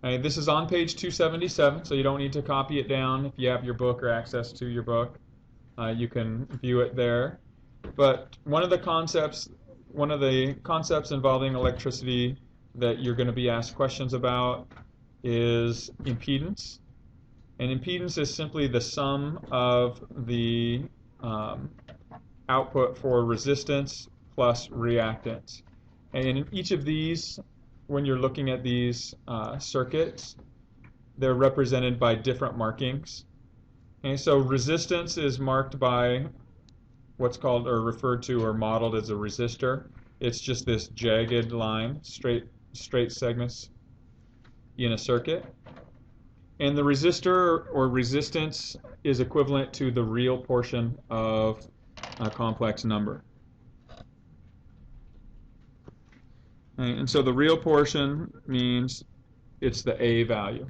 This is on page 277, so you don't need to copy it down. If you have your book or access to your book, you can view it there. But one of the concepts involving electricity that you're going to be asked questions about is impedance. And impedance is simply the sum of the output for resistance plus reactance. And in each of these, when you're looking at these circuits, they're represented by different markings. Okay, so resistance is marked by what's called or referred to or modeled as a resistor. It's just this jagged line, straight segments in a circuit. And the resistor or resistance is equivalent to the real portion of a complex number. And so the real portion means it's the A value.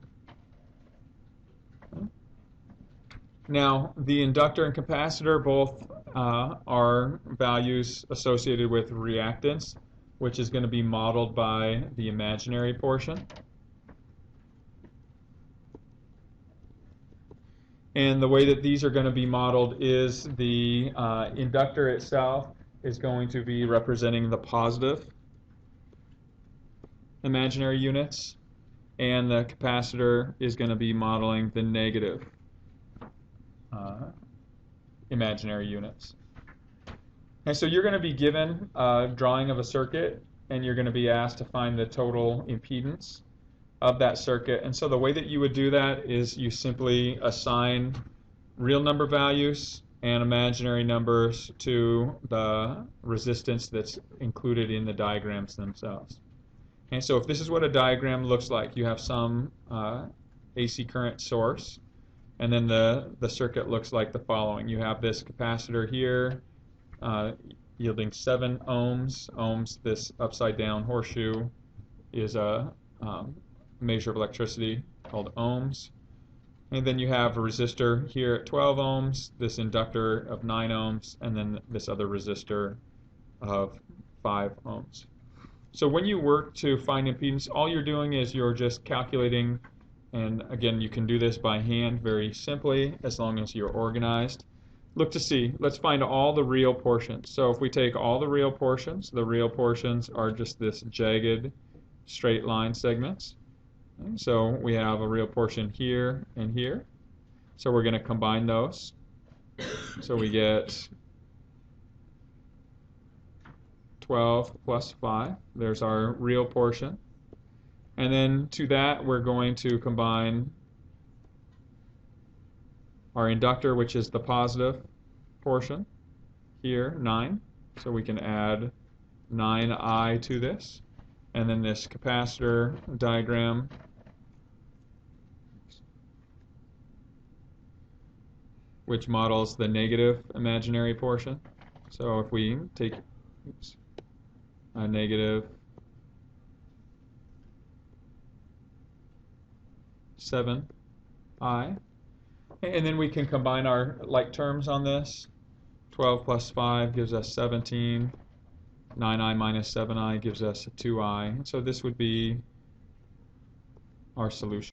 Now, the inductor and capacitor both are values associated with reactance, which is going to be modeled by the imaginary portion. And the way that these are going to be modeled is the inductor itself is going to be representing the positive imaginary units, and the capacitor is going to be modeling the negative imaginary units. And so you're going to be given a drawing of a circuit, and you're going to be asked to find the total impedance of that circuit. And so the way that you would do that is you simply assign real number values and imaginary numbers to the resistance that's included in the diagrams themselves. And so if this is what a diagram looks like, you have some AC current source, and then the circuit looks like the following. You have this capacitor here yielding 7 ohms. This upside down horseshoe is a measure of electricity called ohms. And then you have a resistor here at 12 ohms, this inductor of 9 ohms, and then this other resistor of 5 ohms. So when you work to find impedance, all you're doing is you're just calculating, and again, you can do this by hand very simply as long as you're organized. Look to see, let's find all the real portions. So if we take all the real portions are just this jagged straight line segments. So we have a real portion here and here. So we're going to combine those. So we get 12 plus 5. There's our real portion. And then to that, we're going to combine our inductor, which is the positive portion, here, 9. So we can add 9I to this. And then this capacitor diagram, which models the negative imaginary portion. So if we take a negative 7I, and then we can combine our like terms on this. 12 plus 5 gives us 17. 9I minus 7I gives us 2I. So this would be our solution.